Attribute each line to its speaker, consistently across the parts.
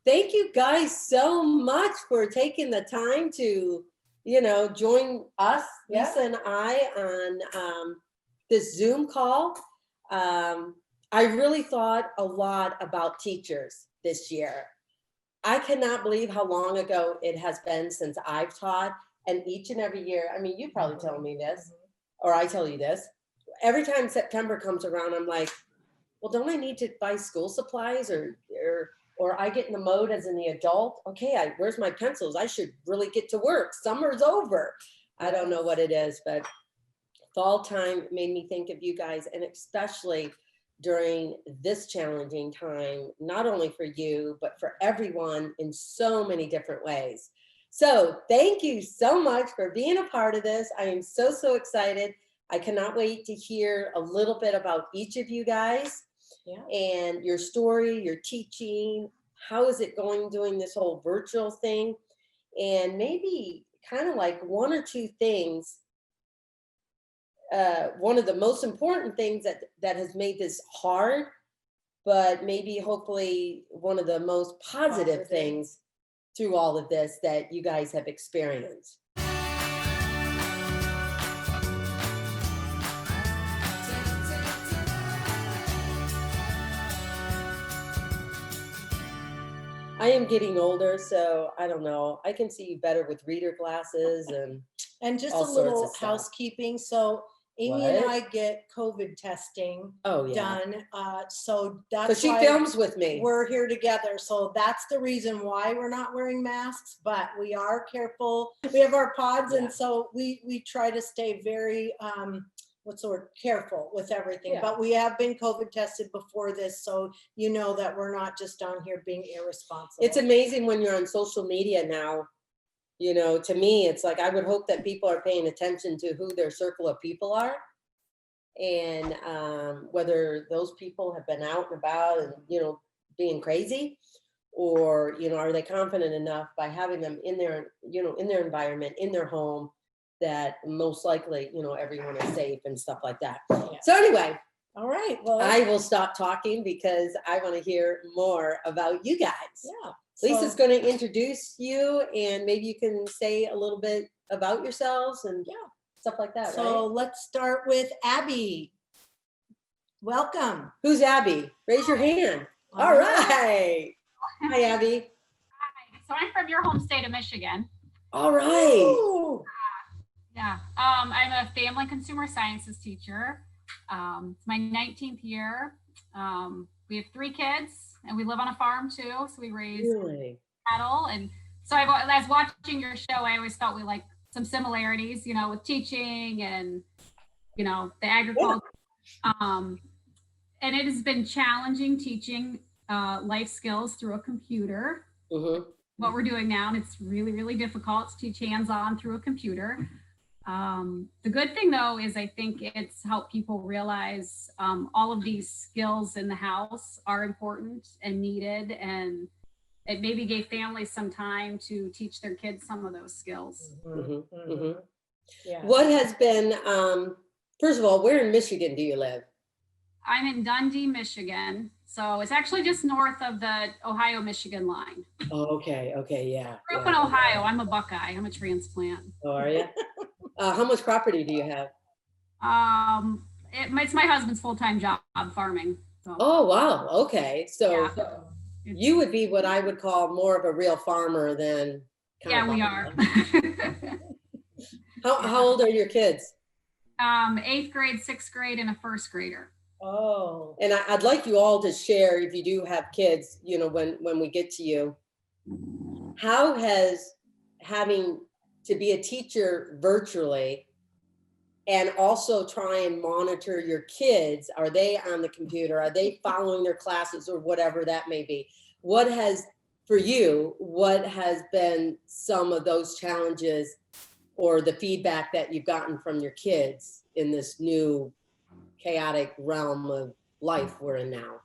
Speaker 1: thank you guys so much for taking the time to, join us, Lisa and I, on this Zoom call. I really thought a lot about teachers this year. I cannot believe how long ago it has been since I've taught, and each and every year, I mean, you probably tell me this, or I tell you this, every time September comes around, I'm like, well, don't I need to buy school supplies or I get in the mode as the adult? Okay, where's my pencils? I should really get to work. Summer's over. I don't know what it is, but fall time made me think of you guys, and especially during this challenging time, not only for you, but for everyone in so many different ways. So thank you so much for being a part of this. I am so, so excited. I cannot wait to hear a little bit about each of you guys and your story, your teaching. How is it going doing this whole virtual thing? And maybe kind of like one or two things. One of the most important things that has made this hard, but maybe hopefully one of the most positive things through all of this that you guys have experienced. I am getting older, so I don't know. I can see better with reader glasses
Speaker 2: and just a little housekeeping. So Amy and I get COVID testing done. So that's
Speaker 1: why she films with me.
Speaker 2: We're here together. So that's the reason why we're not wearing masks, but we are careful. We have our pods, and so we try to stay very careful with everything. But we have been COVID tested before this, so you know that we're not just on here being irresponsible.
Speaker 1: It's amazing when you're on social media now. To me, it's like, I would hope that people are paying attention to who their circle of people are, and whether those people have been out and about and, being crazy, or, are they confident enough by having them in their, in their environment, in their home, that most likely, everyone is safe and stuff like that. So anyway,
Speaker 2: all right. Well,
Speaker 1: I will stop talking because I want to hear more about you guys.
Speaker 2: Yeah.
Speaker 1: Lisa's going to introduce you, and maybe you can say a little bit about yourselves and stuff like that.
Speaker 2: So let's start with Abby. Welcome.
Speaker 1: Who's Abby? Raise your hand. All right. Hi, Abby.
Speaker 3: Hi. So I'm from your home state of Michigan.
Speaker 1: All right.
Speaker 3: I'm a family consumer sciences teacher. It's my 19th year. We have 3 kids. And we live on a farm too, so we raise cattle. And so as watching your show, I always felt we like some similarities, with teaching and, the agriculture. And it has been challenging teaching life skills through a computer. What we're doing now, and it's really, really difficult to teach hands-on through a computer. The good thing though is I think it's helped people realize all of these skills in the house are important and needed, and it maybe gave families some time to teach their kids some of those skills.
Speaker 1: What has been, first of all, where in Michigan do you live?
Speaker 3: I'm in Dundee, Michigan. So it's actually just north of the Ohio-Michigan line.
Speaker 1: Oh, okay, yeah.
Speaker 3: I grew up in Ohio. I'm a Buckeye. I'm a transplant.
Speaker 1: Oh, are you? How much property do you have?
Speaker 3: It's my husband's full-time job, farming. So.
Speaker 1: Oh, wow. Okay. So you would be what I would call more of a real farmer than.
Speaker 3: We are.
Speaker 1: How old are your kids?
Speaker 3: 8th grade, 6th grade, and a 1st grader.
Speaker 1: Oh. And I'd like you all to share, if you do have kids, when we get to you, how has having to be a teacher virtually and also try and monitor your kids, are they on the computer? Are they following their classes or whatever that may be? What has been some of those challenges or the feedback that you've gotten from your kids in this new chaotic realm of life we're in now?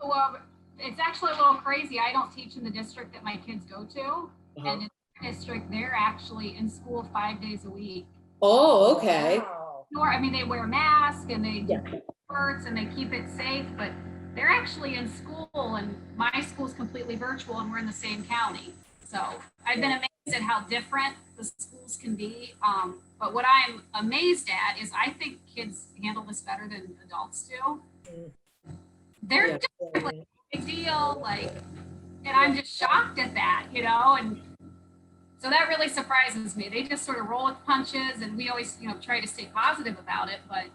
Speaker 3: Well, it's actually a little crazy. I don't teach in the district that my kids go to. And in the district, they're actually in school 5 days a week.
Speaker 1: Oh, okay.
Speaker 3: Wow. I mean, they wear masks and they do sports and they keep it safe, but they're actually in school, and my school's completely virtual, and we're in the same county. So I've been amazed at how different the schools can be. But what I'm amazed at is I think kids handle this better than adults do. They're just like a big deal, like, and I'm just shocked at that, you know, and so that really surprises me. They just sort of roll with punches, and we always, you know, try to stay positive about it. But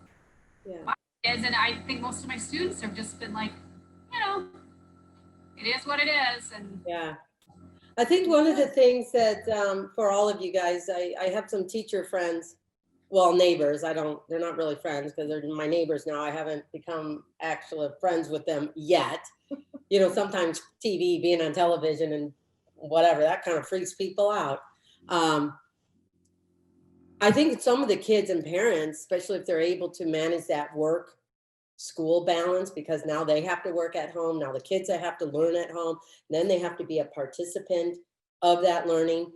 Speaker 3: my kids, and I think most of my students have just been like, you know, it is what it is. And
Speaker 1: I think one of the things that for all of you guys, I have some teacher friends, well, neighbors. They're not really friends because they're my neighbors now. I haven't become actual friends with them yet. You know, sometimes TV, being on television and whatever, that kind of freaks people out. I think some of the kids and parents, especially if they're able to manage that work school balance, because now they have to work at home. Now the kids that have to learn at home, then they have to be a participant of that learning,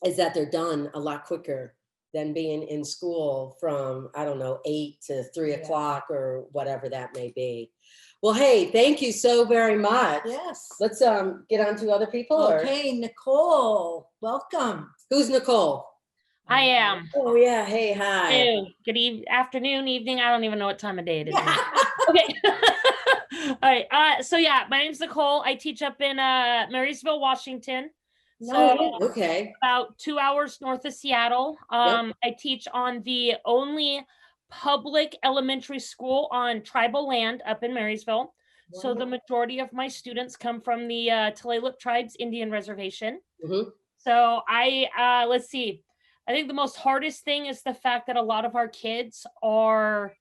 Speaker 1: is that they're done a lot quicker than being in school from, I don't know, 8 to 3 o'clock or whatever that may be. Well, hey, thank you so very much.
Speaker 2: Yes.
Speaker 1: Let's get on to other people.
Speaker 2: Okay, Nicole, welcome.
Speaker 1: Who's Nicole?
Speaker 4: I am.
Speaker 1: Oh yeah, hey, hi.
Speaker 4: Hey, good afternoon, evening. I don't even know what time of day it is. Okay. All right. So yeah, my name's Nicole. I teach up in Marysville, Washington. So
Speaker 1: okay.
Speaker 4: About 2 hours north of Seattle. I teach on the only public elementary school on tribal land up in Marysville. Wow. So the majority of my students come from the Tulalip Tribes Indian Reservation. Mm-hmm. So let's see. I think the most hardest thing is the fact that a lot of our kids are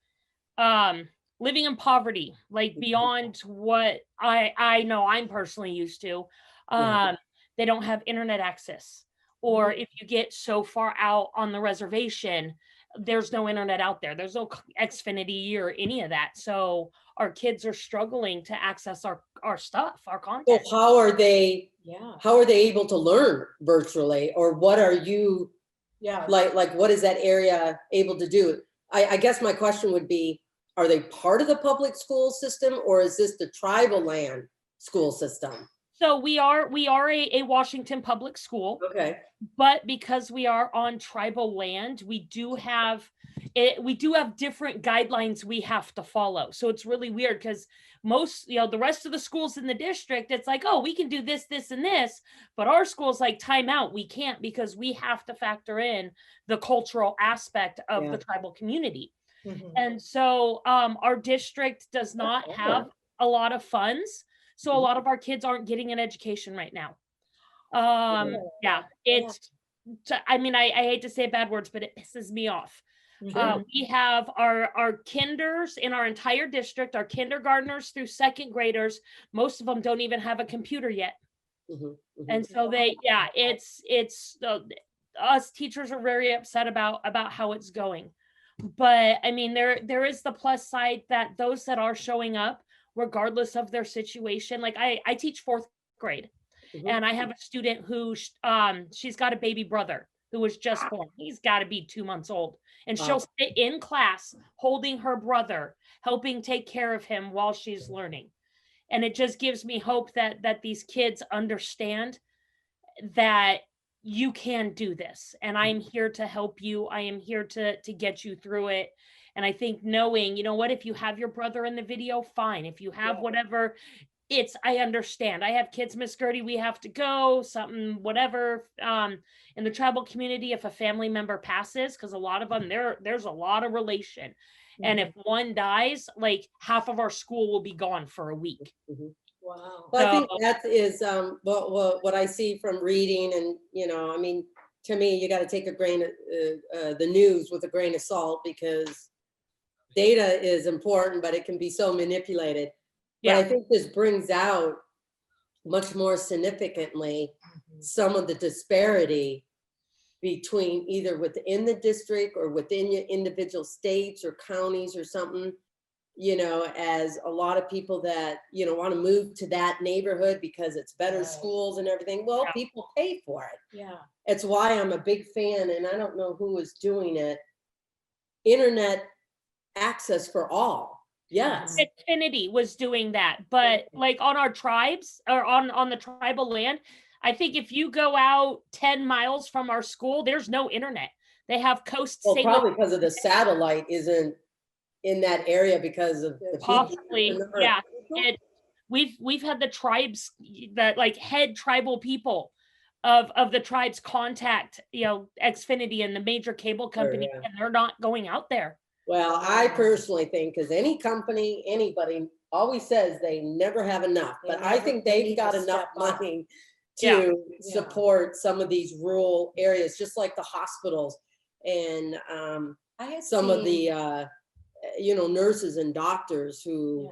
Speaker 4: living in poverty, like beyond what I know I'm personally used to. They don't have internet access, or if you get so far out on the reservation, there's no internet out there. There's no Xfinity or any of that. So our kids are struggling to access our stuff, our content.
Speaker 1: So how are they able to learn virtually, or what are you like what is that area able to do? I guess my question would be, are they part of the public school system, or is this the tribal land school system?
Speaker 4: So we are a Washington public school. Okay. But because we are on tribal land, we do have different guidelines we have to follow. So it's really weird because most, the rest of the schools in the district, it's like, oh, we can do this, this, and this. But our school's like, time out. We can't, because we have to factor in the cultural aspect of the tribal community. Mm-hmm. And so our district does not have a lot of funds. So a lot of our kids aren't getting an education right now. It's, I mean, I hate to say bad words, but it pisses me off. We have our kinders in our entire district, our kindergartners through second graders. Most of them don't even have a computer yet. And so us teachers are very upset about how it's going. But I mean, there is the plus side that those that are showing up, regardless of their situation, like I teach fourth grade, and I have a student who she's got a baby brother who was just born. He's got to be 2 months old, and she'll sit in class holding her brother, helping take care of him while she's learning. And it just gives me hope that these kids understand that you can do this, and I'm here to help you. I am here to get you through it. And I think knowing, if you have your brother in the video, fine. If you have whatever, I understand. I have kids, Miss Gerde, we have to go, something, whatever. In the tribal community, if a family member passes, because a lot of them, there's a lot of relation. Mm-hmm. And if one dies, like half of our school will be gone for a week. Mm-hmm.
Speaker 1: Wow. Well, I think that is what I see from reading, and I mean, to me, you got to take the news with a grain of salt, because data is important, but it can be so manipulated. Yeah. But I think this brings out much more significantly some of the disparity between either within the district or within your individual states or counties or something. As a lot of people that, want to move to that neighborhood because it's better schools and everything. Well, people pay for it. Yeah. It's why I'm a big fan, and I don't know who is doing it, internet access for all. Yes.
Speaker 4: Xfinity was doing that, but like on our tribes or on the tribal land, I think if you go out 10 miles from our school, there's no internet. They have coast
Speaker 1: Well,
Speaker 4: St.
Speaker 1: probably because of the satellite isn't in that area because of the
Speaker 4: Possibly, yeah. We've had the tribes that like head tribal people of the tribes contact, you know, Xfinity and the major cable company, and they're not going out there.
Speaker 1: Well, I personally think because any company, anybody always says they never have enough, but I think they've got enough money to support some of these rural areas, just like the hospitals and some of the nurses and doctors who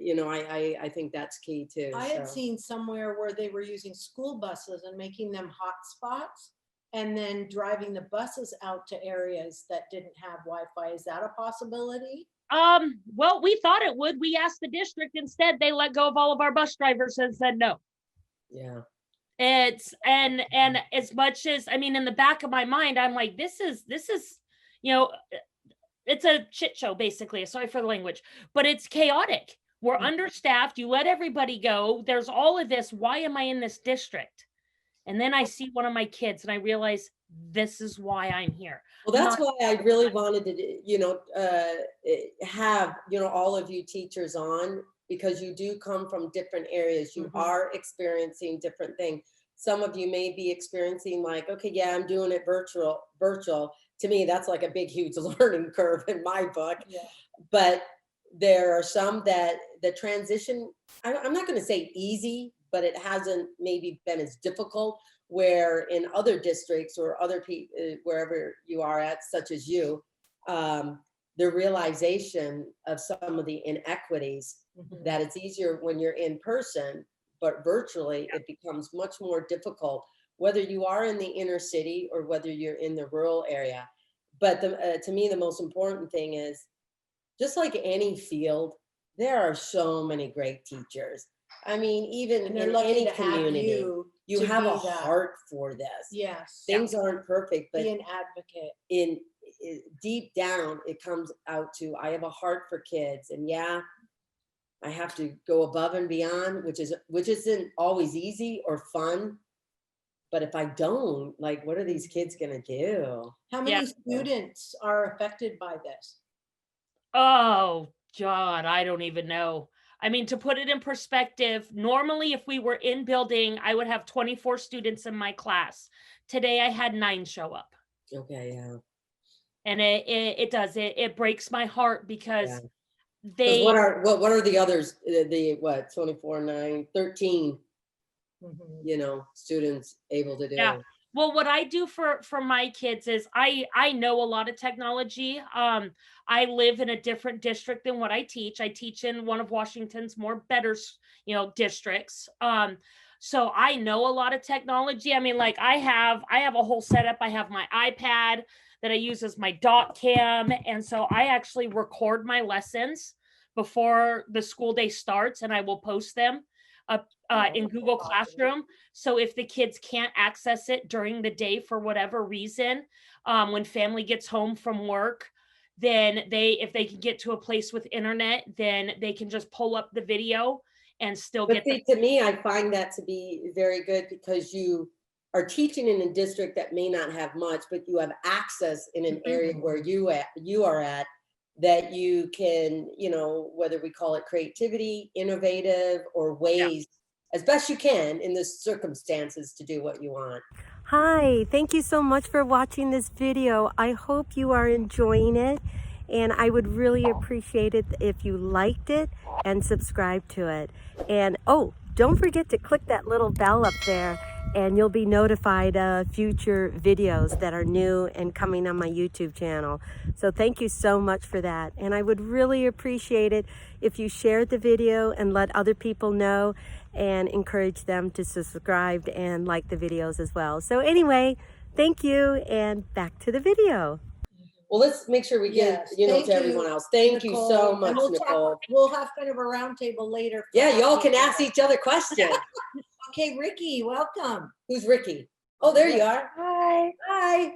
Speaker 1: I think that's key too.
Speaker 2: I had seen somewhere where they were using school buses and making them hot spots and then driving the buses out to areas that didn't have Wi-Fi. Is that a possibility?
Speaker 4: Well, we thought it would. We asked the district. Instead, they let go of all of our bus drivers and said no.
Speaker 1: Yeah.
Speaker 4: It's and as much as, I mean, in the back of my mind, I'm like, this is, it's a shit show, basically. Sorry for the language, but it's chaotic. We're understaffed. You let everybody go. There's all of this. Why am I in this district? And then I see one of my kids and I realize this is why I'm here.
Speaker 1: Well, that's why I really wanted to, have, all of you teachers on, because you do come from different areas. You are experiencing different things. Some of you may be experiencing like, okay, yeah, I'm doing it virtual. To me, that's like a big, huge learning curve in my book. Yeah. But there are some that the transition, I'm not going to say easy, but it hasn't maybe been as difficult, where in other districts or other people, wherever you are at, such as you, the realization of some of the inequities, that it's easier when you're in person, but virtually it becomes much more difficult, whether you are in the inner city or whether you're in the rural area. But to me, the most important thing is, just like any field, there are so many great teachers. I mean, even in any community, you have a heart for this.
Speaker 2: Yes.
Speaker 1: Things aren't perfect, but
Speaker 2: be an advocate.
Speaker 1: In deep down, it comes out to, I have a heart for kids, and yeah, I have to go above and beyond, which isn't always easy or fun. But if I don't, like, what are these kids gonna do?
Speaker 2: How many students are affected by this?
Speaker 4: Oh, God, I don't even know. I mean, to put it in perspective, normally if we were in building, I would have 24 students in my class. Today, I had 9 show up.
Speaker 1: Okay, yeah.
Speaker 4: And it breaks my heart because
Speaker 1: what are the others? The 24, 9, 13, students able to do?
Speaker 4: Yeah. Well, what I do for my kids is I know a lot of technology. I live in a different district than what I teach. I teach in one of Washington's better districts. So I know a lot of technology. I mean, like I have a whole setup. I have my iPad that I use as my dot cam. And so I actually record my lessons before the school day starts, and I will post them up in Google Classroom. So if the kids can't access it during the day for whatever reason, when family gets home from work, then if they can get to a place with internet, then they can just pull up the video and still get.
Speaker 1: To me, I find that to be very good, because you are teaching in a district that may not have much, but you have access in an area where you are at, that you can, whether we call it creativity, innovative, or ways as best you can in the circumstances to do what you want. Hi, thank you so much for watching this video. I hope you are enjoying it, and I would really appreciate it if you liked it and subscribed to it. And don't forget to click that little bell up there, and you'll be notified of future videos that are new and coming on my YouTube channel. So thank you so much for that. And I would really appreciate it if you shared the video and let other people know, and encourage them to subscribe and like the videos as well. So anyway, thank you, and back to the video. Well, let's make sure we get, to everyone else. Thank you so much, Nicole.
Speaker 2: We'll have kind of a roundtable later.
Speaker 1: Yeah, y'all can ask each other questions.
Speaker 2: Okay, Ricki, welcome.
Speaker 1: Who's Ricki? Oh, there you are.
Speaker 5: Hi.
Speaker 1: Hi.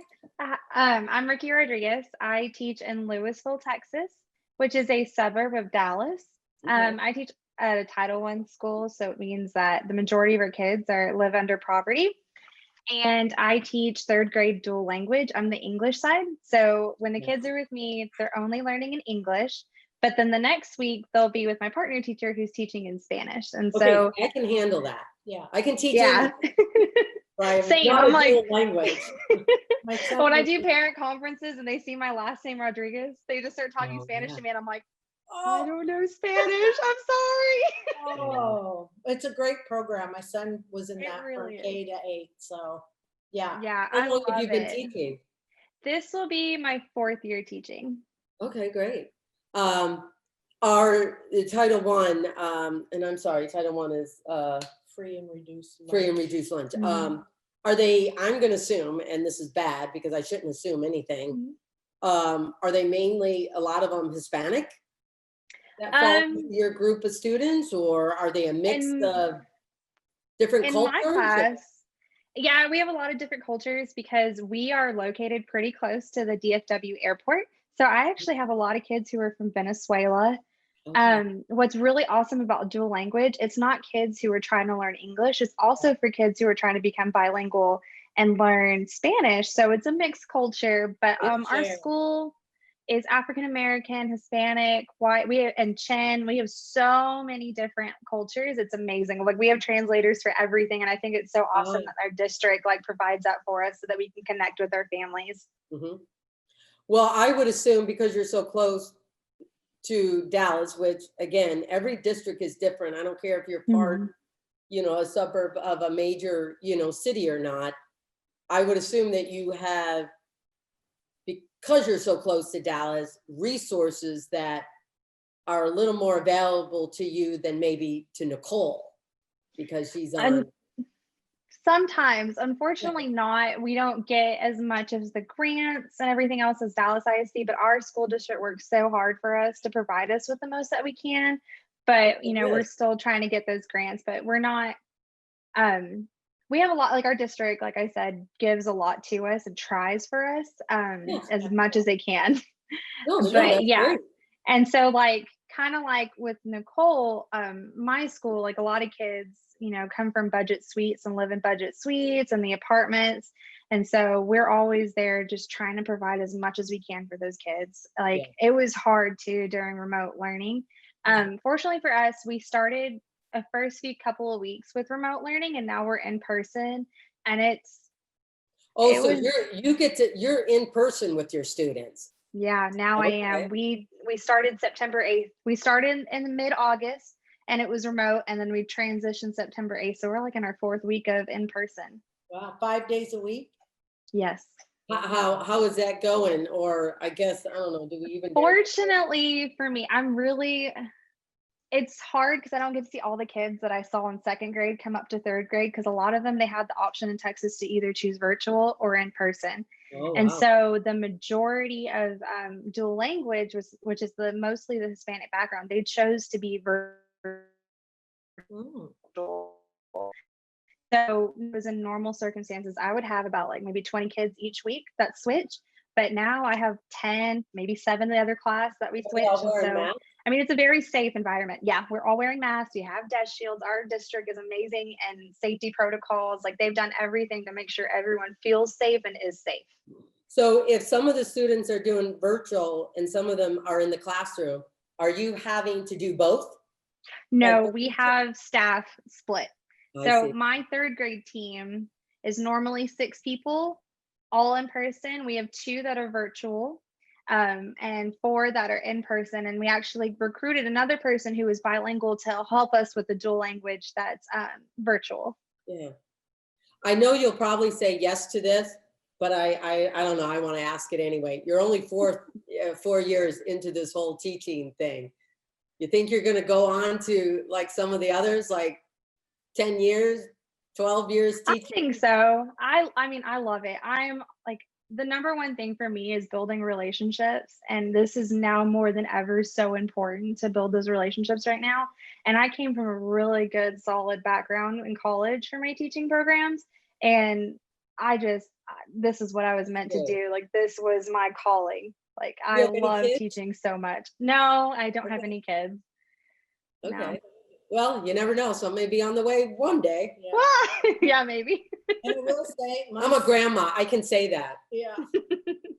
Speaker 5: I'm Ricki Rodriquez. I teach in Louisville, Texas. which is a suburb of Dallas.
Speaker 1: Okay.
Speaker 5: I teach at a Title I school, so it means that the majority of our kids live under poverty. And I teach third grade dual language. I'm the English side. So when the kids are with me, they're only learning in English. But then the next week, they'll be with my partner teacher who's teaching in Spanish. And so
Speaker 1: I can handle that.
Speaker 2: Yeah.
Speaker 1: I can teach
Speaker 5: yeah. Same.
Speaker 1: not
Speaker 5: I'm
Speaker 1: a
Speaker 5: like,
Speaker 1: dual language.
Speaker 5: when I do parent conferences and they see my last name Rodriguez, they just start talking
Speaker 1: Oh,
Speaker 5: Spanish
Speaker 1: yeah.
Speaker 5: to me, and I'm like, I
Speaker 2: Oh,
Speaker 5: don't know Spanish. I'm sorry.
Speaker 2: oh, it's a great program. My son was in
Speaker 5: It
Speaker 2: that
Speaker 5: really
Speaker 2: from K to 8. So yeah.
Speaker 5: Yeah,
Speaker 1: How
Speaker 5: I
Speaker 1: long have
Speaker 5: love
Speaker 1: you been
Speaker 5: it.
Speaker 1: teaching?
Speaker 5: This will be my 4th year teaching.
Speaker 1: Okay, great. Our Title I, and I'm sorry, Title I is
Speaker 2: Free and reduced lunch.
Speaker 1: free and reduced lunch.
Speaker 5: Mhm.
Speaker 1: Are they, I'm going to assume, and this is bad because I shouldn't assume anything. Are they mainly, a lot of them Hispanic that fall into your group of students, or are they a mix of different
Speaker 5: In
Speaker 1: cultures?
Speaker 5: my class, yeah, we have a lot of different cultures because we are located pretty close to the DFW airport. So I actually have a lot of kids who are from Venezuela.
Speaker 1: Okay.
Speaker 5: What's really awesome about dual language, it's not kids who are trying to learn English. It's also for kids who are trying to become bilingual and learn Spanish. So it's a mixed culture, but our school is African American, Hispanic, white, and Chen. We have so many different cultures. It's amazing. Like we have translators for everything, and I think it's so awesome that our district like provides that for us so that we can connect with our families.
Speaker 1: Mm-hmm. Well, I would assume because you're so close to Dallas, which again, every district is different. I don't care if you're part, a suburb of a major, city or not. I would assume that you have, because you're so close to Dallas, resources that are a little more available to you than maybe to Nicole, because she's on.
Speaker 5: Sometimes, unfortunately not. We don't get as much as the grants and everything else as Dallas ISD, but our school district works so hard for us to provide us with the most that we can. But, we're still trying to get those grants, but we're not, we have a lot, like our district, like I said, gives a lot to us and tries for us as much as they can. But yeah. Great. And so kind of like with Nicole, my school, like a lot of kids, come from budget suites and live in budget suites and the apartments. And so we're always there just trying to provide as much as we can for those kids. It was hard too during remote learning. Fortunately for us, we started a first few couple of weeks with remote learning, and now we're in person, and
Speaker 1: you're in person with your students.
Speaker 5: Yeah, now I am. We started September 8th. We started in mid-August and it was remote, and then we transitioned September 8th. So we're like in our 4th week of in person.
Speaker 2: Wow, 5 days a week?
Speaker 5: Yes.
Speaker 1: How is that going? Or I guess, I don't know, do we even?
Speaker 5: Fortunately for me, it's hard because I don't get to see all the kids that I saw in 2nd grade come up to 3rd grade, because a lot of them, they had the option in Texas to either choose virtual or in person. So the majority of dual language, which is mostly the Hispanic background, they chose to be virtual. So it was in normal circumstances, I would have about maybe 20 kids each week that switch. But now I have 10, maybe 7 in the other class that we switch. And so, it's a very safe environment. Yeah, we're all wearing masks. We have desk shields. Our district is amazing, and safety protocols. They've done everything to make sure everyone feels safe and is safe.
Speaker 1: So if some of the students are doing virtual and some of them are in the classroom, are you having to do both?
Speaker 5: No, we have staff split. So my 3rd grade team is normally 6 people, all in person. We have 2 that are virtual, and 4 that are in person. And we actually recruited another person who is bilingual to help us with the dual language that's virtual.
Speaker 1: Yeah. I know you'll probably say yes to this, but I don't know. I want to ask it anyway. You're only 4 years into this whole teaching thing. You think you're going to go on to some of the others, 10 years, 12 years teaching?
Speaker 5: I think so. I love it. I'm the number one thing for me is building relationships. And this is now more than ever so important to build those relationships right now. And I came from a really good, solid background in college for my teaching programs. And this is what I was meant to do. This was my calling. Like
Speaker 1: You
Speaker 5: I
Speaker 1: have any
Speaker 5: love
Speaker 1: kids?
Speaker 5: teaching so much. No, I don't have
Speaker 1: Okay.
Speaker 5: any kids. No.
Speaker 1: Okay. Well, you never know. Some may be on the way one day.
Speaker 2: Yeah.
Speaker 5: Well, yeah, maybe.
Speaker 2: And I will say,
Speaker 1: I'm a grandma. I can say that.
Speaker 2: yeah.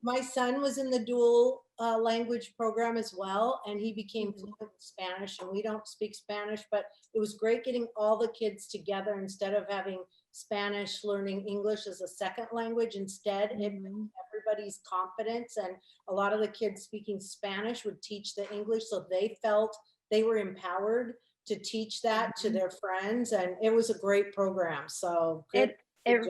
Speaker 2: My son was in the dual language program as well, and he became fluent in Spanish, and we don't speak Spanish, but it was great getting all the kids together instead of having Spanish learning English as a second language. Instead, it made everybody's confidence, and a lot of the kids speaking Spanish would teach the English, so they felt they were empowered to teach that to their friends, and it was a great program. So good.
Speaker 5: It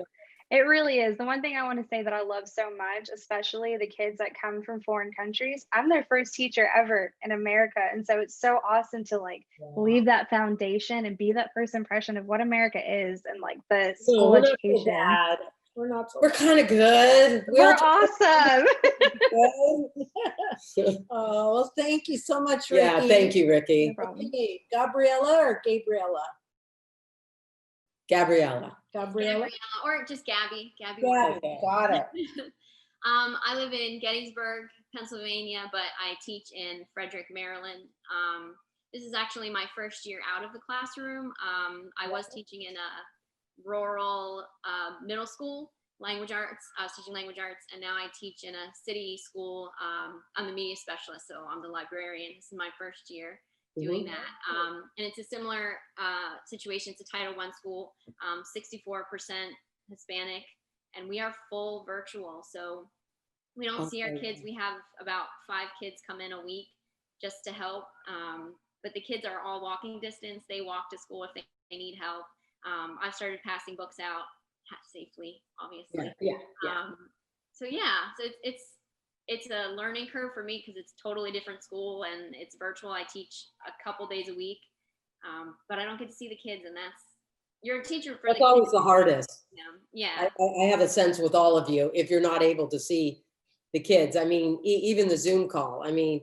Speaker 5: it really is. The one thing I want to say that I love so much, especially the kids that come from foreign countries, I'm their first teacher ever in America. And so it's so awesome to like leave that foundation and be that first impression of what America is and like the school
Speaker 1: we're not so
Speaker 5: education.
Speaker 1: bad.
Speaker 2: We're not so
Speaker 1: We're kind of good.
Speaker 5: We're awesome.
Speaker 2: Oh, well, thank you so much, Ricki.
Speaker 1: Yeah, thank you,
Speaker 5: No
Speaker 1: Ricki.
Speaker 5: problem.
Speaker 2: Okay, Gabriella or Gabriella?
Speaker 1: Gabriella.
Speaker 2: Gabriella?
Speaker 6: Or just Gabby. Gabby.
Speaker 2: Gabby,
Speaker 1: Okay.
Speaker 2: got it.
Speaker 6: I live in Gettysburg, Pennsylvania, but I teach in Frederick, Maryland. This is actually my first year out of the classroom. I was teaching in a rural middle school, language arts. I was teaching language arts, and now I teach in a city school. I'm the media specialist, so I'm the librarian. This is my first year doing that. And it's a similar situation. It's a Title I school, 64% Hispanic, and we are full virtual. So we don't see our kids. We have about 5 kids come in a week just to help. But the kids are all walking distance. They walk to school if they need help. I've started passing books out safely, obviously.
Speaker 1: Yeah.
Speaker 6: So it's a learning curve for me because it's totally different school and it's virtual. I teach a couple days a week, but I don't get to see the kids, and you're a teacher for
Speaker 1: That's
Speaker 6: the
Speaker 1: always
Speaker 6: kids.
Speaker 1: the hardest.
Speaker 6: Yeah.
Speaker 1: I have a sense with all of you, if you're not able to see the kids. I mean, even the Zoom call. I mean,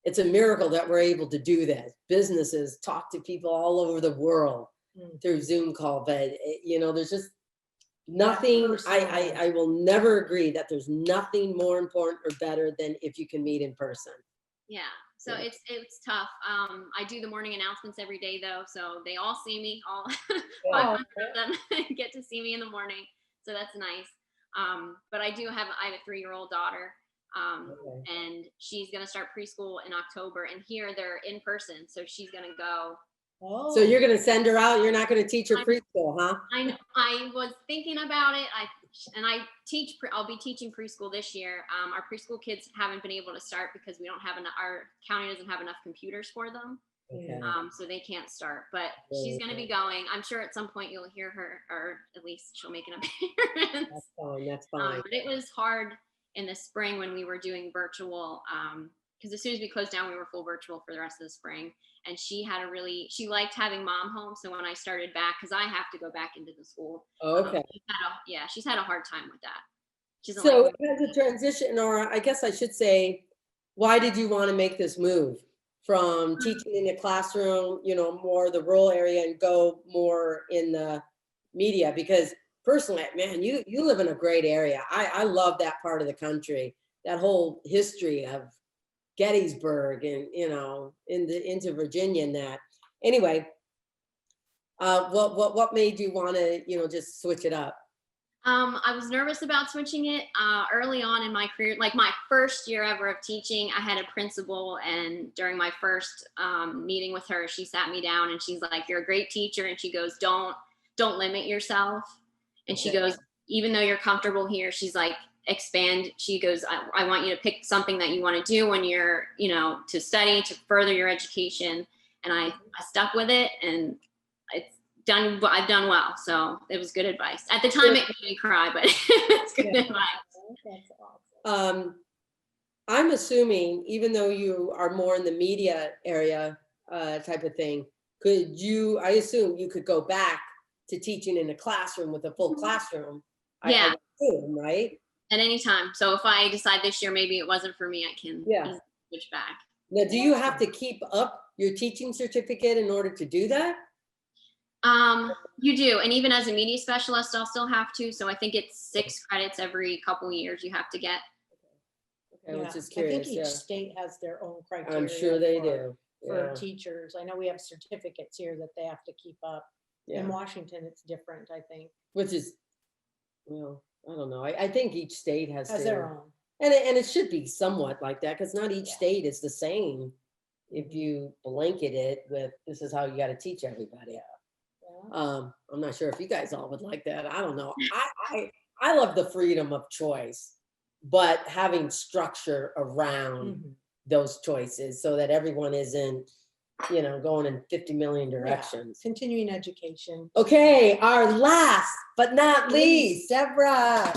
Speaker 1: it's a miracle that we're able to do that. Businesses talk to people all over the world through Zoom call, but there's just nothing. I will never agree that there's nothing more important or better than if you can meet in person.
Speaker 6: Yeah. So it's tough. I do the morning announcements every day though, so they all see me. All 500 of them get to see me in the morning, so that's nice. But I have a 3-year-old daughter, and she's gonna start preschool in October. And here they're in person, so she's gonna go.
Speaker 1: So you're gonna send her out. You're not gonna teach her preschool, huh?
Speaker 6: I know. I was thinking about it. I'll be teaching preschool this year. Our preschool kids haven't been able to start because we don't have our county doesn't have enough computers for them.
Speaker 1: Okay.
Speaker 6: So they can't start, but she's going to be going. I'm sure at some point you'll hear her, or at least she'll make an appearance.
Speaker 1: That's fine.
Speaker 6: But it was hard in the spring when we were doing virtual, because as soon as we closed down, we were full virtual for the rest of the spring. And she liked having mom home. So when I started back, because I have to go back into the school.
Speaker 1: Okay.
Speaker 6: She's had a hard time with that.
Speaker 1: So as a transition, or I guess I should say, why did you want to make this move from teaching in the classroom, more the rural area, and go more in the media? Because personally, man, you live in a great area. I love that part of the country, that whole history of Gettysburg and into Virginia and that. Anyway, what made you want to just switch it up?
Speaker 6: I was nervous about switching it early on in my career. Like my first year ever of teaching, I had a principal, and during my first meeting with her, she sat me down and she's like, "You're a great teacher," and she goes, "Don't limit yourself." And she goes, "Even though you're comfortable here," she's like, "expand." She goes, I want you to pick something that you want to do when you're, to study, to further your education." And I stuck with it, and I've done well. So it was good advice. At the time, it made me cry, but it's good advice.
Speaker 2: That's awesome.
Speaker 1: I'm assuming, even though you are more in the media area type of thing, I assume you could go back to teaching in a classroom with a full classroom.
Speaker 6: Yeah.
Speaker 1: I assume, right?
Speaker 6: At any time. So if I decide this year maybe it wasn't for me, I can switch back.
Speaker 1: Now, do you have to keep up your teaching certificate in order to do that?
Speaker 6: You do. And even as a media specialist, I'll still have to. So I think it's 6 credits every couple of years you have to get.
Speaker 1: I was just
Speaker 2: I think
Speaker 1: curious,
Speaker 2: each
Speaker 1: yeah.
Speaker 2: state has their own criteria.
Speaker 1: I'm sure they
Speaker 2: for-
Speaker 1: do.
Speaker 2: For
Speaker 1: Yeah,
Speaker 2: teachers. I know we have certificates here that they have to keep up. In
Speaker 1: yeah.
Speaker 2: Washington, it's different, I think.
Speaker 1: Which is, well, I don't know. I think each state has
Speaker 2: Has their own.
Speaker 1: and it should be somewhat like that, because not each
Speaker 2: Yeah.
Speaker 1: state is the same. If
Speaker 2: Mhm.
Speaker 1: you blanket it with, this is how you got to teach everybody.
Speaker 2: Yeah.
Speaker 1: I'm not sure if you guys all would like that. I don't know. I love the freedom of choice, but having structure around
Speaker 2: Mhm.
Speaker 1: those choices so that everyone isn't, going in 50 million directions.
Speaker 2: Continuing education.
Speaker 1: Okay, our last but not least,
Speaker 2: Debra.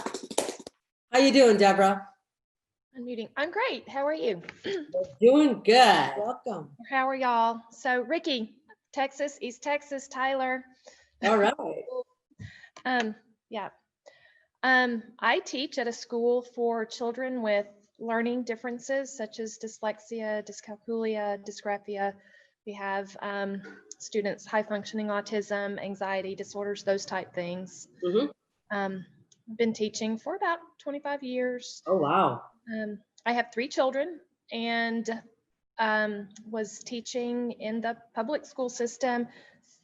Speaker 1: how you doing, Debra?
Speaker 7: Unmuting. I'm great. How are you?
Speaker 1: Doing good.
Speaker 2: Welcome.
Speaker 7: How are y'all? So Ricki, Texas, East Texas, Tyler.
Speaker 1: All right.
Speaker 7: Yeah. I teach at a school for children with learning differences such as dyslexia, dyscalculia, dysgraphia. We have students high functioning autism, anxiety disorders, those type things.
Speaker 1: Mhm.
Speaker 7: I've been teaching for about 25 years.
Speaker 1: Oh, wow.
Speaker 7: I have 3 children and was teaching in the public school system.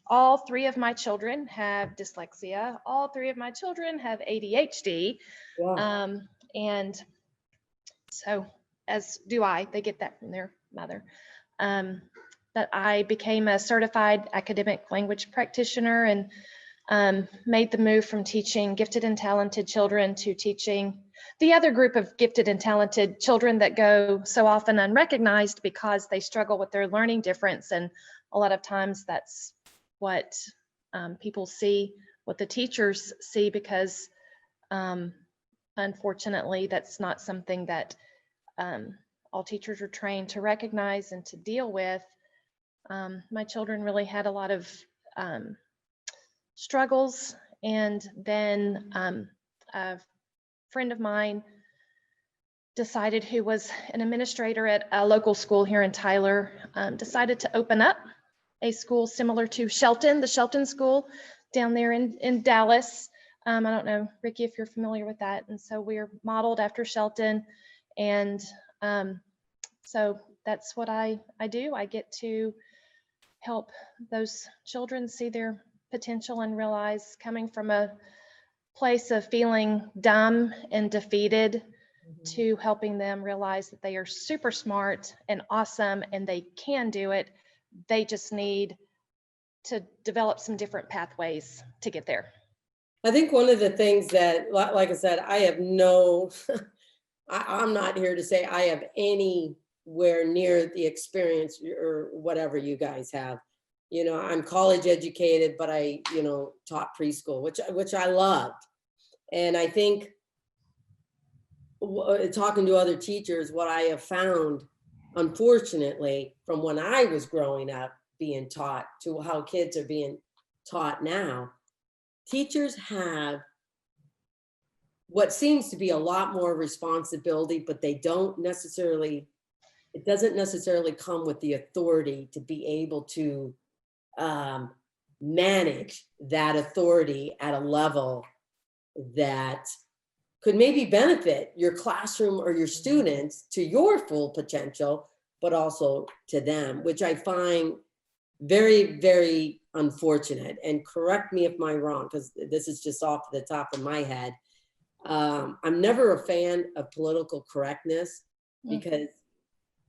Speaker 7: All 3 of my children have dyslexia. All 3 of my children have ADHD.
Speaker 1: Yeah.
Speaker 7: And so, as do I, they get that from their mother. But I became a certified academic language practitioner and made the move from teaching gifted and talented children to teaching the other group of gifted and talented children that go so often unrecognized because they struggle with their learning difference. And a lot of times that's what people see, what the teachers see, because unfortunately, that's not something that all teachers are trained to recognize and to deal with. My children really had a lot of struggles, and then a friend of mine decided, who was an administrator at a local school here in Tyler, decided to open up a school similar to Shelton, the Shelton School down there in Dallas. I don't know, Ricki, if you're familiar with that. And so we're modeled after Shelton. And so that's what I do. I get to help those children see their potential and realize, coming from a place of feeling dumb and defeated, to helping them realize that they are super smart and awesome and they can do it. They just need to develop some different pathways to get there.
Speaker 1: I think one of the things that, like I said, I have I'm not here to say I have anywhere near the experience or whatever you guys have. I'm college educated, but I, taught preschool, which I loved. And I think talking to other teachers, what I have found, unfortunately, from when I was growing up being taught to how kids are being taught now, teachers have what seems to be a lot more responsibility, but it doesn't necessarily come with the authority to be able to manage that authority at a level that could maybe benefit your classroom or your students to your full potential, but also to them, which I find very, very unfortunate. And correct me if I'm wrong, because this is just off the top of my head. I'm never a fan of political correctness, because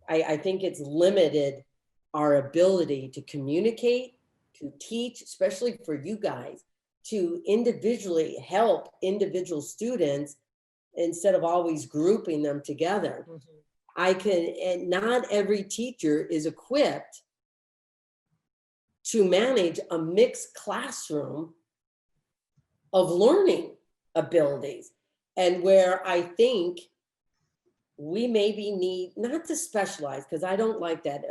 Speaker 1: I think it's limited our ability to communicate, to teach, especially for you guys, to individually help individual students instead of always grouping them together. And not every teacher is equipped to manage a mixed classroom of learning abilities. And where I think we maybe need not to specialize, because I don't like that.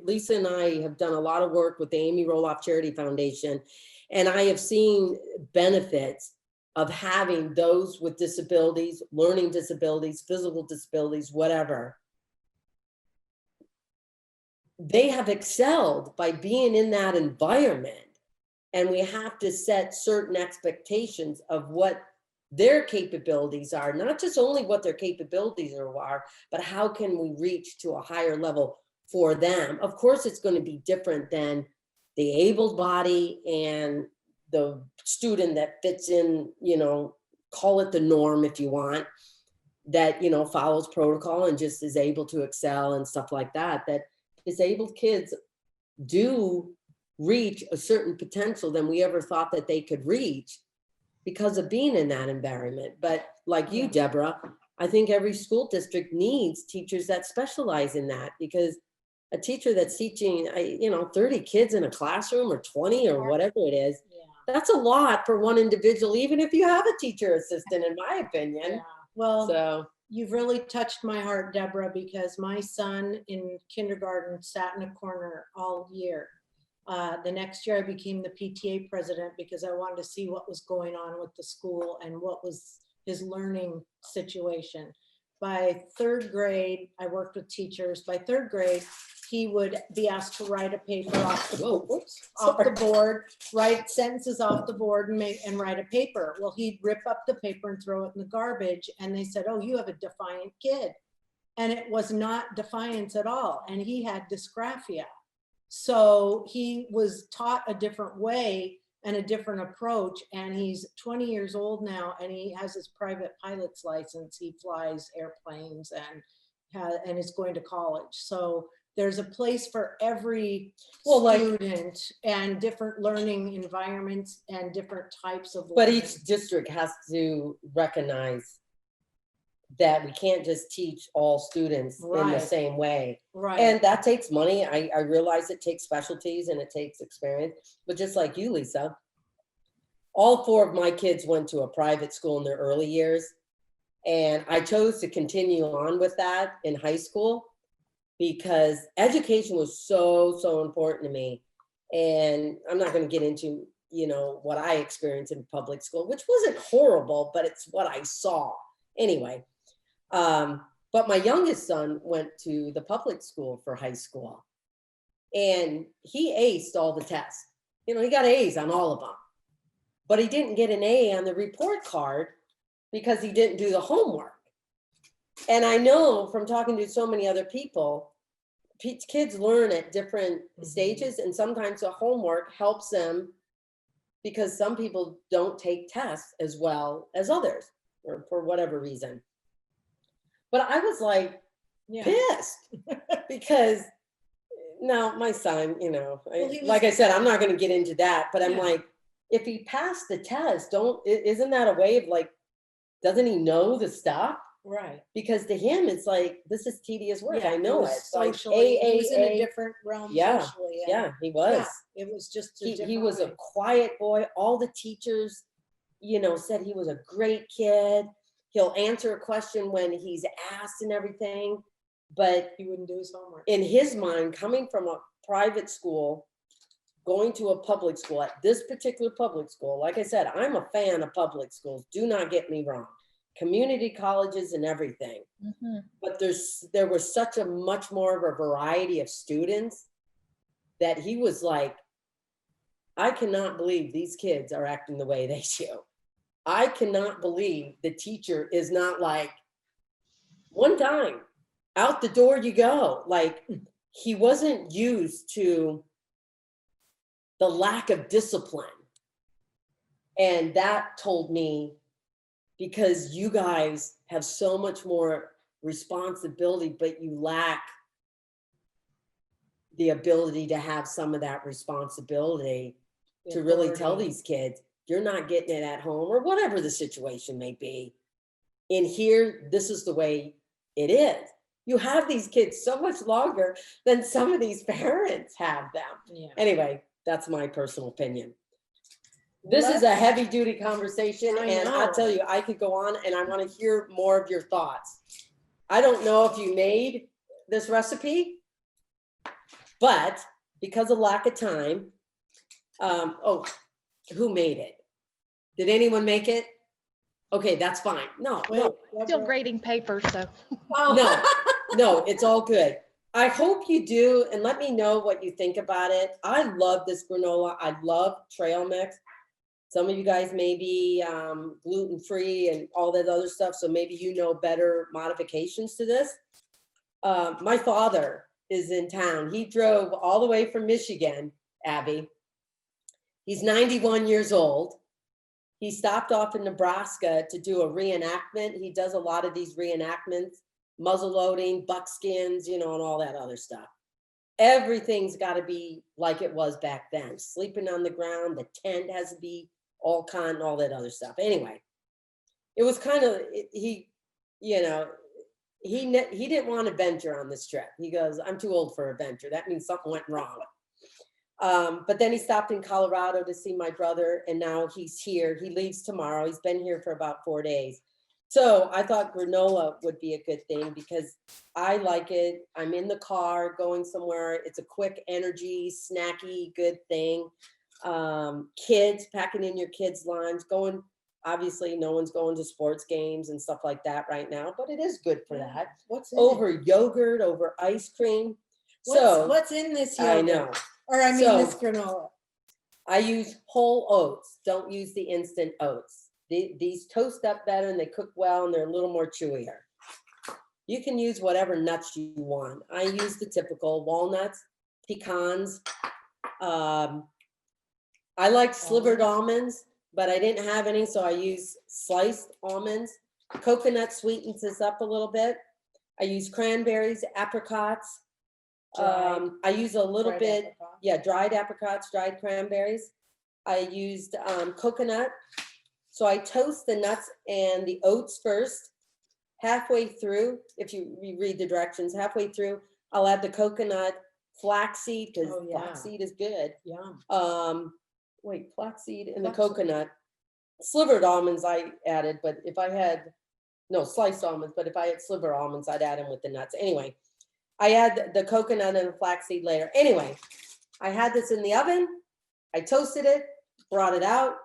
Speaker 1: Lisa and I have done a lot of work with the Amy Roloff Charity Foundation, and I have seen benefits of having those with disabilities, learning disabilities, physical disabilities, whatever. They have excelled by being in that environment. And we have to set certain expectations of what their capabilities are, not just only what their capabilities are, but how can we reach to a higher level for them. Of course, it's going to be different than the able body and the student that fits in, call it the norm if you want, that, follows protocol and just is able to excel and stuff like that. That disabled kids do reach a certain potential than we ever thought that they could reach because of being in that environment. But like you, Debra, I think every school district needs teachers that specialize in that, because a teacher that's teaching, 30 kids in a classroom or 20 or whatever it is, that's a lot for one individual, even if you have a teacher assistant, in my opinion.
Speaker 2: Yeah. Well,
Speaker 1: so
Speaker 2: you've really touched my heart, Debra, because my son in kindergarten sat in a corner all year. The next year I became the PTA president because I wanted to see what was going on with the school and what was his learning situation. By third grade, I worked with teachers. By third grade, he would be asked to write a paper off the board, write sentences off the board and write a paper. Well, he'd rip up the paper and throw it in the garbage. And they said, oh, you have a defiant kid. And it was not defiance at all. And he had dysgraphia. So he was taught a different way and a different approach. And he's 20 years old now, and he has his private pilot's license. He flies airplanes and is going to college. So there's a place for every student and different learning environments and different types of learning.
Speaker 1: But each district has to recognize that we can't just teach all students in the same way.
Speaker 2: Right.
Speaker 1: And that takes money. I realize it takes specialties and it takes experience, but just like you, Lisa, all 4 of my kids went to a private school in their early years. And I chose to continue on with that in high school because education was so important to me. And I'm not going to get into, what I experienced in public school, which wasn't horrible, but it's what I saw anyway. But my youngest son went to the public school for high school, and he aced all the tests. He got A's on all of them, but he didn't get an A on the report card because he didn't do the homework. And I know from talking to so many other people, kids learn at different stages, and sometimes the homework helps them because some people don't take tests as well as others, or for whatever reason. But I was like pissed because now my son, like I said, I'm not going to get into that, but I'm like, if he passed the test, isn't that a way of like, doesn't he know the stuff?
Speaker 2: Right.
Speaker 1: Because to him, it's like, this is tedious work. I know it.
Speaker 2: Socially, he was in a different realm socially.
Speaker 1: Yeah, he was.
Speaker 2: Yeah, it was just
Speaker 1: he was a quiet boy. All the teachers, said he was a great kid. He'll answer a question when he's asked and everything, but
Speaker 2: he wouldn't do his homework.
Speaker 1: In his mind, coming from a private school, going to a public school, at this particular public school, like I said, I'm a fan of public schools. Do not get me wrong. Community colleges and everything. Mm-hmm. But there was such a much more of a variety of students that he was like, I cannot believe these kids are acting the way they do. I cannot believe the teacher is not like, one time, out the door you go. Like, he wasn't used to the lack of discipline. And that told me, because you guys have so much more responsibility, but you lack the ability to have some of that responsibility to really tell these kids, you're not getting it at home, or whatever the situation may be. In here, this is the way it is. You have these kids so much longer than some of these parents have them. Yeah. Anyway, that's my personal opinion. This is a heavy duty conversation, and I'll tell you, I could go on and I want to hear more of your thoughts. I don't know if you made this recipe, but because of lack of time, who made it? Did anyone make it? Okay, that's fine. No.
Speaker 7: Still grading paper, so.
Speaker 1: No, it's all good. I hope you do, and let me know what you think about it. I love this granola. I love trail mix. Some of you guys may be gluten-free and all that other stuff, so maybe you know better modifications to this. My father is in town. He drove all the way from Michigan, Abby. He's 91 years old. He stopped off in Nebraska to do a reenactment. He does a lot of these reenactments, muzzle loading, buckskins, you know, and all that other stuff. Everything's got to be like it was back then. Sleeping on the ground, the tent has to be all cotton, all that other stuff. Anyway, it was kind of, he didn't want to venture on this trip. He goes, I'm too old for a venture. That means something went wrong. But then he stopped in Colorado to see my brother, and now he's here. He leaves tomorrow. He's been here for about 4 days. So I thought granola would be a good thing because I like it. I'm in the car going somewhere. It's a quick energy, snacky, good thing. Kids, packing in your kids' lunch, going, obviously no one's going to sports games and stuff like that right now, but it is good for that.
Speaker 2: What's in
Speaker 1: over
Speaker 2: it?
Speaker 1: Yogurt, over ice cream.
Speaker 2: What's in this yogurt?
Speaker 1: I know.
Speaker 2: Or I mean this granola.
Speaker 1: I use whole oats. Don't use the instant oats. These toast up better and they cook well and they're a little more chewier. You can use whatever nuts you want. I use the typical walnuts, pecans. I like slivered almonds, but I didn't have any, so I use sliced almonds. Coconut sweetens this up a little bit. I use cranberries, apricots. I use a little bit, dried apricots, dried cranberries. I used coconut. So I toast the nuts and the oats first. Halfway through, if you read the directions, halfway through, I'll add the coconut, flaxseed, because flaxseed is good. Flaxseed and the coconut. Slivered almonds I added, but if I had, sliced almonds, but if I had sliver almonds, I'd add them with the nuts. Anyway, I add the coconut and the flaxseed later. Anyway, I had this in the oven. I toasted it, brought it out,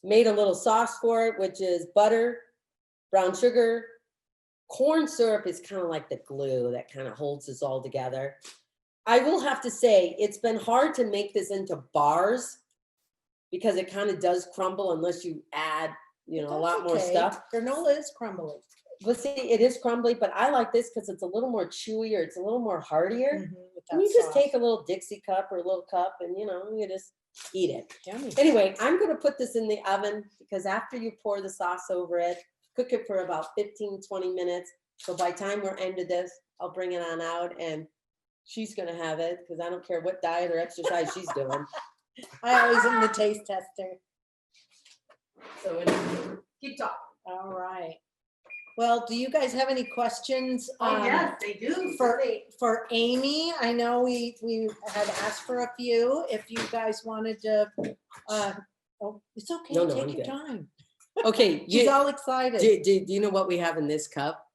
Speaker 1: made a little sauce for it, which is butter, brown sugar. Corn syrup is kind of like the glue that kind of holds this all together. I will have to say, it's been hard to make this into bars because it kind of does crumble unless you add, a lot more stuff.
Speaker 2: Granola is crumbly.
Speaker 1: But see, it is crumbly, but I like this because it's a little more chewier. It's a little more heartier. And you just take a little Dixie cup or a little cup and, you just eat it.
Speaker 2: Yummy.
Speaker 1: Anyway, I'm going to put this in the oven because after you pour the sauce over it, cook it for about 15, 20 minutes. So by the time we're ended this, I'll bring it on out and she's going to have it because I don't care what diet or exercise she's doing.
Speaker 2: I always am the taste tester.
Speaker 1: So keep talking.
Speaker 2: All right. Well, do you guys have any questions?
Speaker 1: Yes, they do.
Speaker 2: For Amy, I know we had asked for a few. If you guys wanted to, it's okay.
Speaker 1: No,
Speaker 2: take
Speaker 1: I'm
Speaker 2: your
Speaker 1: good.
Speaker 2: time.
Speaker 1: Okay.
Speaker 2: She's all excited.
Speaker 1: Do you know what we have in this cup?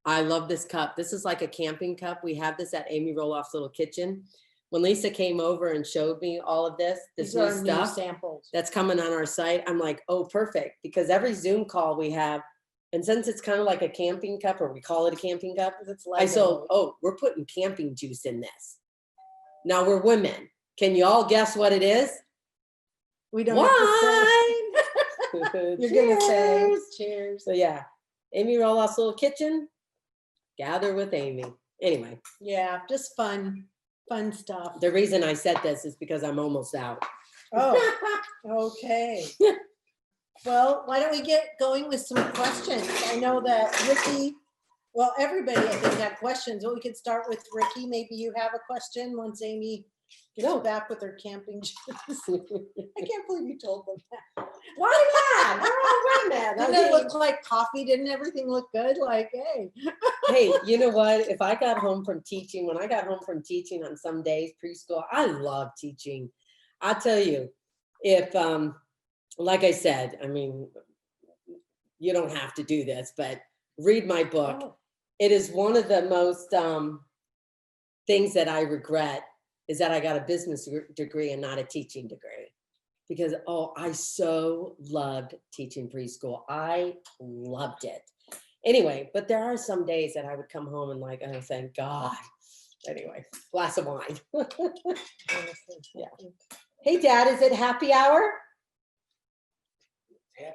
Speaker 1: I love this cup. This is like a camping cup. We have this at Amy Roloff's little kitchen. When Lisa came over and showed me all of this new stuff
Speaker 2: samples
Speaker 1: that's coming on our site, I'm like, oh, perfect. Because every Zoom call we have, and since it's kind of like a camping cup, or we call it a camping cup, we're putting camping juice in this. Now we're women. Can you all guess what it is?
Speaker 2: We don't have to say. You're going to say cheers.
Speaker 1: So yeah, Amy Roloff's little kitchen, gather with Amy. Anyway.
Speaker 2: Yeah, just fun stuff.
Speaker 1: The reason I said this is because I'm almost out.
Speaker 2: Oh, okay. Well, why don't we get going with some questions? I know that Ricki, everybody I think had questions, but we could start with Ricki. Maybe you have a question once Amy gets back with her camping shoes. I can't believe you told them that.
Speaker 1: Why not? We're all mad.
Speaker 2: Didn't it look like coffee? Didn't everything look good? Like, hey.
Speaker 1: Hey, you know what? If I got home from teaching, when I got home from teaching on some days, preschool, I love teaching. I'll tell you, if, like I said, I mean, you don't have to do this, but read my book. Oh. It is one of the most things that I regret is that I got a business degree and not a teaching degree. Because, I so loved teaching preschool. I loved it. Anyway, but there are some days that I would come home and like, oh, thank God. Anyway, glass of wine. Yeah. Hey, Dad, is it happy hour?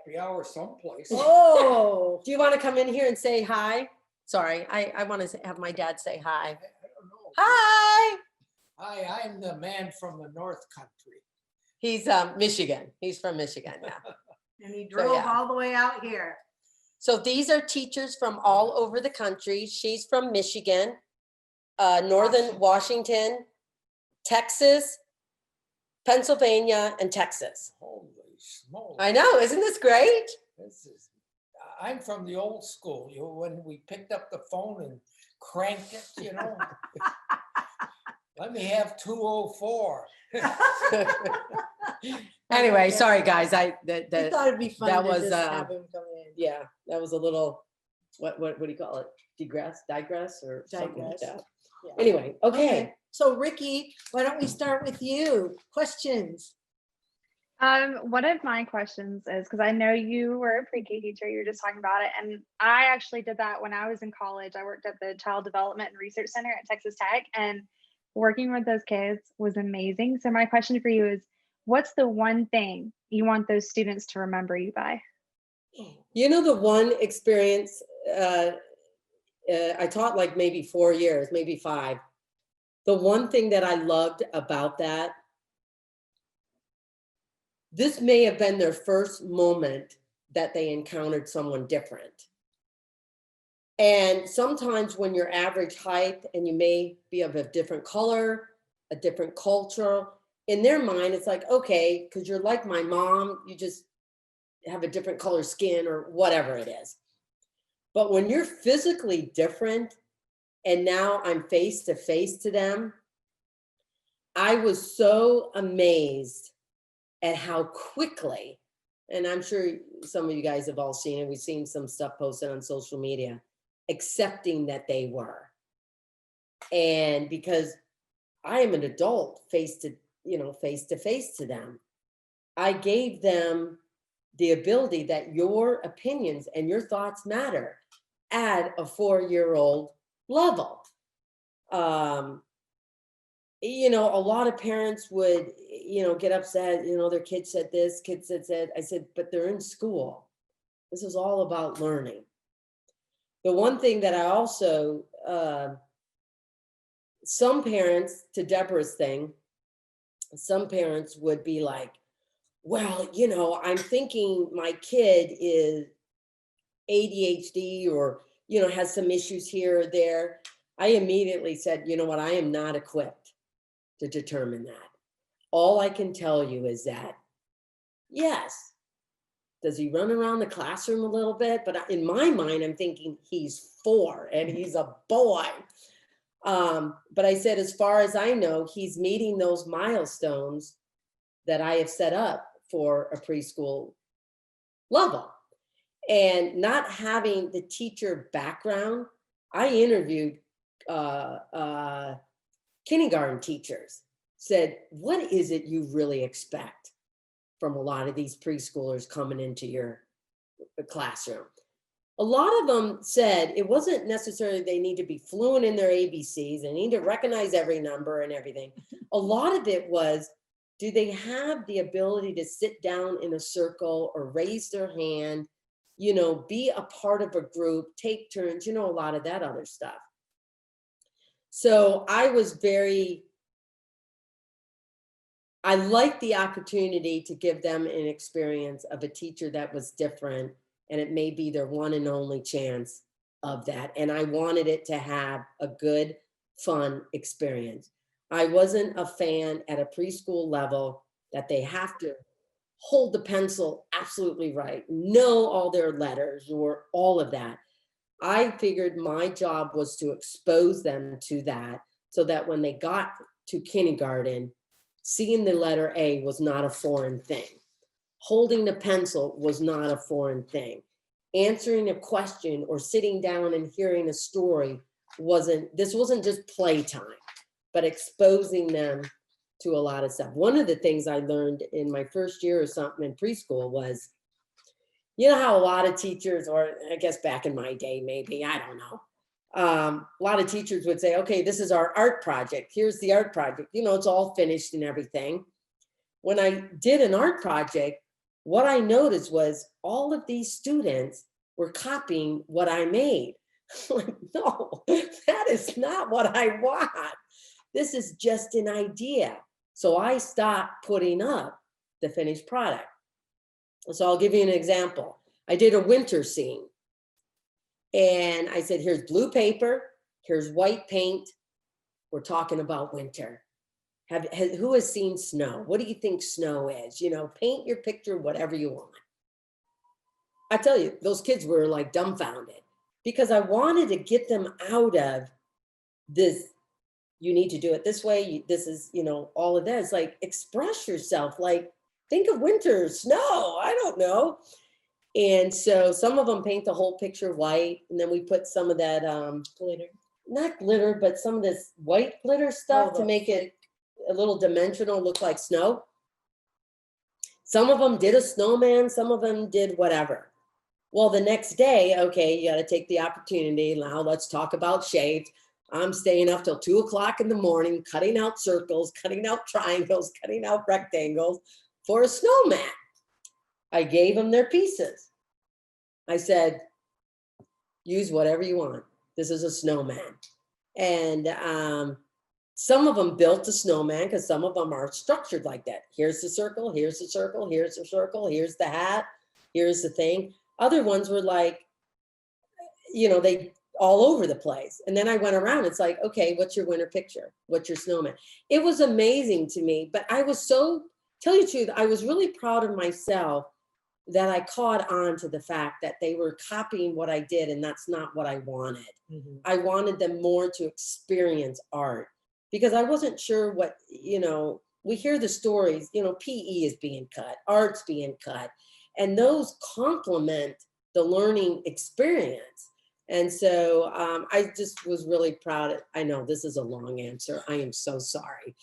Speaker 8: happy hour someplace.
Speaker 2: Oh,
Speaker 1: Do you want to come in here and say hi? Sorry, I want to have my dad say hi.
Speaker 8: I don't know.
Speaker 1: Hi.
Speaker 8: Hi, I'm the man from the North Country.
Speaker 1: He's Michigan. He's from Michigan. Yeah.
Speaker 2: and he drove
Speaker 1: yeah.
Speaker 2: all the way out here.
Speaker 1: So these are teachers from all over the country. She's from Michigan, Northern Washington, Texas, Pennsylvania, and Texas.
Speaker 8: Holy smokes.
Speaker 1: I know, isn't this great?
Speaker 8: This is, I'm from the old school, when we picked up the phone and cranked it, Let me have 204.
Speaker 1: Anyway, sorry guys,
Speaker 2: I thought it'd be fun
Speaker 1: that
Speaker 2: to
Speaker 1: was,
Speaker 2: just have him come in.
Speaker 1: yeah, that was a little, what do you call it? Digress or something like
Speaker 2: Digress.
Speaker 1: that.
Speaker 2: Yeah.
Speaker 1: Anyway, okay.
Speaker 2: So Ricki, why don't we start with you? Questions?
Speaker 5: One of my questions is, because I know you were a pre-K teacher, you were just talking about it, and I actually did that when I was in college. I worked at the Child Development and Research Center at Texas Tech, and working with those kids was amazing. So my question for you is, what's the one thing you want those students to remember you by?
Speaker 1: The one experience, I taught like maybe 4 years, maybe 5. The one thing that I loved about that, this may have been their first moment that they encountered someone different. And sometimes when you're average height and you may be of a different color, a different culture, in their mind, it's like, okay, because you're like my mom, you just have a different color skin or whatever it is. But when you're physically different and now I'm face to face to them, I was so amazed at how quickly, and I'm sure some of you guys have all seen it, we've seen some stuff posted on social media, accepting that they were. And because I am an adult face to face to them, I gave them the ability that your opinions and your thoughts matter at a 4-year-old level. A lot of parents would, get upset, their kid said this, kid said that. I said, but they're in school. This is all about learning. The one thing that I also, some parents, to Debra's thing, some parents would be like, well, I'm thinking my kid is ADHD or, has some issues here or there. I immediately said, you know what, I am not equipped to determine that. All I can tell you is that, yes, does he run around the classroom a little bit? But in my mind, I'm thinking he's 4 and he's a boy. But I said, as far as I know, he's meeting those milestones that I have set up for a preschool level. And not having the teacher background, I interviewed kindergarten teachers, said, what is it you really expect from a lot of these preschoolers coming into your classroom? A lot of them said it wasn't necessarily they need to be fluent in their ABCs, they need to recognize every number and everything. A lot of it was, do they have the ability to sit down in a circle or raise their hand, be a part of a group, take turns, a lot of that other stuff. So I liked the opportunity to give them an experience of a teacher that was different, and it may be their one and only chance of that. And I wanted it to have a good, fun experience. I wasn't a fan at a preschool level that they have to hold the pencil absolutely right, know all their letters or all of that. I figured my job was to expose them to that so that when they got to kindergarten, seeing the letter A was not a foreign thing. Holding the pencil was not a foreign thing. Answering a question or sitting down and hearing a story wasn't just playtime, but exposing them to a lot of stuff. One of the things I learned in my first year or something in preschool was, how a lot of teachers, or I guess back in my day, maybe, I don't know. A lot of teachers would say, okay, this is our art project. Here's the art project. It's all finished and everything. When I did an art project, what I noticed was all of these students were copying what I made. I'm like, no, that is not what I want. This is just an idea. So I stopped putting up the finished product. So I'll give you an example. I did a winter scene. And I said, here's blue paper, here's white paint. We're talking about winter. Who has seen snow? What do you think snow is? You know, paint your picture whatever you want. I tell you, those kids were like dumbfounded because I wanted to get them out of this. You need to do it this way. This is, you know, all of that. It's like, express yourself. Like, think of winter, snow, I don't know. And so some of them paint the whole picture white. And then we put some of that glitter, not glitter, but some of this white glitter stuff to make it a little dimensional, look like snow. Some of them did a snowman, some of them did whatever. Well, the next day, okay, you got to take the opportunity. Now let's talk about shapes. I'm staying up till 2 o'clock in the morning, cutting out circles, cutting out triangles, cutting out rectangles for a snowman. I gave them their pieces. I said, use whatever you want. This is a snowman. And some of them built a snowman because some of them are structured like that. Here's the circle, here's the circle, here's the circle, here's the hat, here's the thing. Other ones were like, you know, they all over the place. And then I went around, it's like, okay, what's your winter picture? What's your snowman? It was amazing to me, but I was so, tell you the truth, I was really proud of myself that I caught on to the fact that they were copying what I did, and that's not what I wanted. Mm-hmm. I wanted them more to experience art because I wasn't sure what, you know, we hear the stories, you know, PE is being cut, art's being cut, and those complement the learning experience. And so I just was really proud. I know this is a long answer. I am so sorry.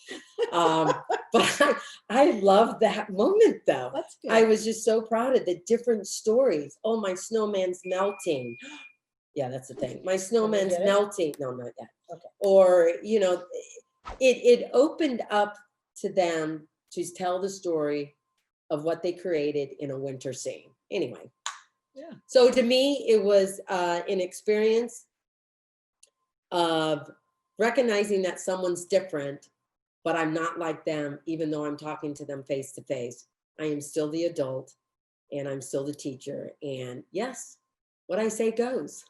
Speaker 1: But I love that moment though.
Speaker 2: That's good.
Speaker 1: I was just so proud of the different stories. Oh, my snowman's melting. Yeah, that's the thing. My snowman's melting. No, not yet. Okay. Or, you know, it opened up to them to tell the story of what they created in a winter scene. Anyway. Yeah. So to me, it was an experience of recognizing that someone's different, but I'm not like them, even though I'm talking to them face to face. I am still the adult and I'm still the teacher. And yes, what I say goes.